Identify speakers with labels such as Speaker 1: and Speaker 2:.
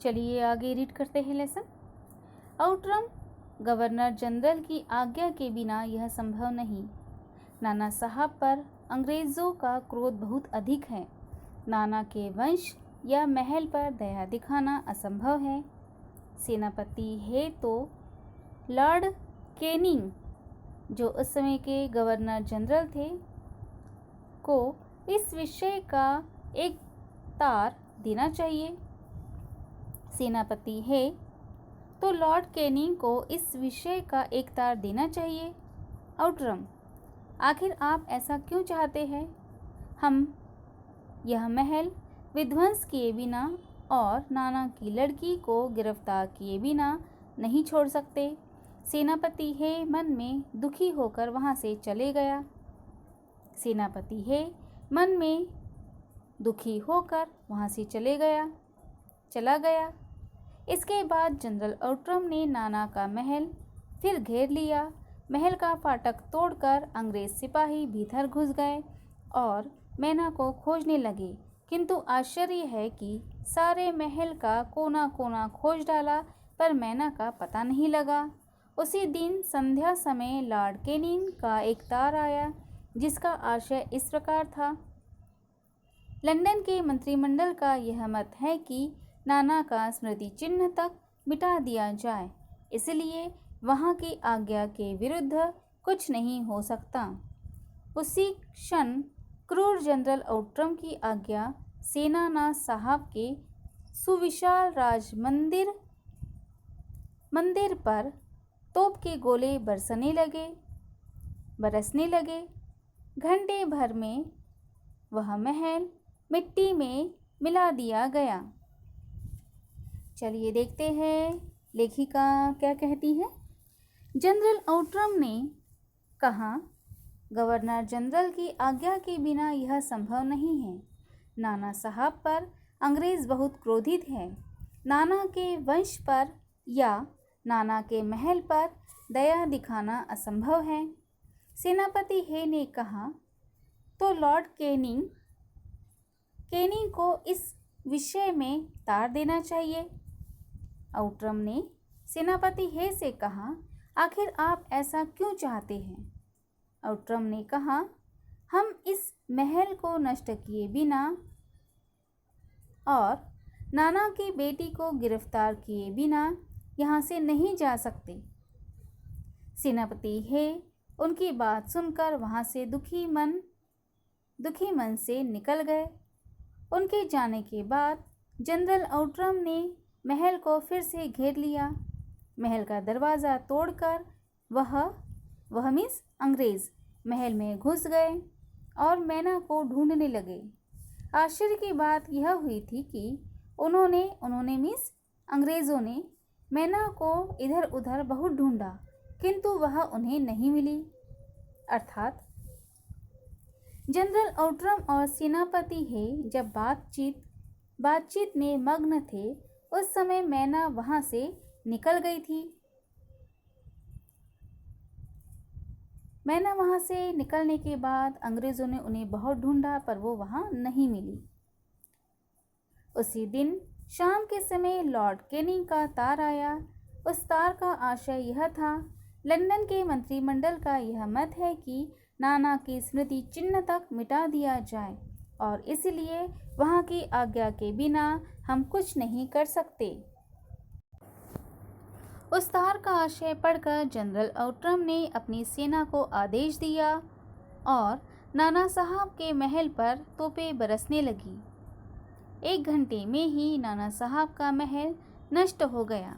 Speaker 1: चलिए आगे रीड करते हैं लेसन। आउटरम, गवर्नर जनरल की आज्ञा के बिना यह संभव नहीं। नाना साहब पर अंग्रेज़ों का क्रोध बहुत अधिक है। नाना के वंश या महल पर दया दिखाना असंभव है। सेनापति है तो लॉर्ड कैनिंग, जो उस समय के गवर्नर जनरल थे, को इस विषय का एक तार देना चाहिए। सेनापति है तो लॉर्ड कैनिंग को इस विषय का एक तार देना चाहिए। आउटरम, आखिर आप ऐसा क्यों चाहते हैं? हम यह महल विध्वंस किए बिना और नाना की लड़की को गिरफ्तार किए बिना नहीं छोड़ सकते। सेनापति है मन में दुखी होकर वहाँ से चले गया। सेनापति है मन में दुखी होकर वहाँ से चला गया। इसके बाद जनरल आउटरम ने नाना का महल फिर घेर लिया। महल का फाटक तोड़कर अंग्रेज सिपाही भीतर घुस गए और मैना को खोजने लगे, किंतु आश्चर्य है कि सारे महल का कोना कोना खोज डाला पर मैना का पता नहीं लगा। उसी दिन संध्या समय लॉर्ड कैनिंग का एक तार आया, जिसका आशय इस प्रकार था। लंदन के मंत्रिमंडल का यह मत है कि नाना का स्मृति चिन्ह तक मिटा दिया जाए, इसलिए वहाँ की आज्ञा के विरुद्ध कुछ नहीं हो सकता। उसी क्षण क्रूर जनरल आउटरम की आज्ञा सेनाना साहब के सुविशाल मंदिर पर तोप के गोले बरसने लगे। घंटे भर में वह महल मिट्टी में मिला दिया गया। चलिए देखते हैं लेखिका क्या कहती है। जनरल आउटरम ने कहा, गवर्नर जनरल की आज्ञा के बिना यह संभव नहीं है। नाना साहब पर अंग्रेज बहुत क्रोधित है। नाना के वंश पर या नाना के महल पर दया दिखाना असंभव है। सेनापति है ने कहा, तो लॉर्ड कैनिंग को इस विषय में तार देना चाहिए। आउटरम ने सेनापति है से कहा, आखिर आप ऐसा क्यों चाहते हैं? आउटरम ने कहा, हम इस महल को नष्ट किए बिना और नाना की बेटी को गिरफ्तार किए बिना यहाँ से नहीं जा सकते। सेनापति है उनकी बात सुनकर वहाँ से दुखी मन से निकल गए। उनके जाने के बाद जनरल आउटरम ने महल को फिर से घेर लिया। महल का दरवाज़ा तोड़कर वह मीन्स अंग्रेज़ महल में घुस गए और मैना को ढूंढने लगे। आश्चर्य की बात यह हुई थी कि उन्होंने मीन्स अंग्रेज़ों ने मैना को इधर उधर बहुत ढूंढा, किंतु वह उन्हें नहीं मिली। अर्थात जनरल आउटरम और सेनापति है जब बातचीत में मग्न थे, उस समय मैना वहाँ से निकल गई थी। मैना वहाँ से निकलने के बाद अंग्रेज़ों ने उन्हें बहुत ढूंढा पर वो वहाँ नहीं मिली। उसी दिन शाम के समय लॉर्ड कैनिंग का तार आया। उस तार का आशय यह था, लंदन के मंत्रिमंडल का यह मत है कि नाना की स्मृति चिन्ह तक मिटा दिया जाए और इसलिए वहाँ की आज्ञा के बिना हम कुछ नहीं कर सकते। उस तार का आशय पढ़कर जनरल आउटरम ने अपनी सेना को आदेश दिया और नाना साहब के महल पर तोपें बरसने लगी। 1 घंटे में ही नाना साहब का महल नष्ट हो गया।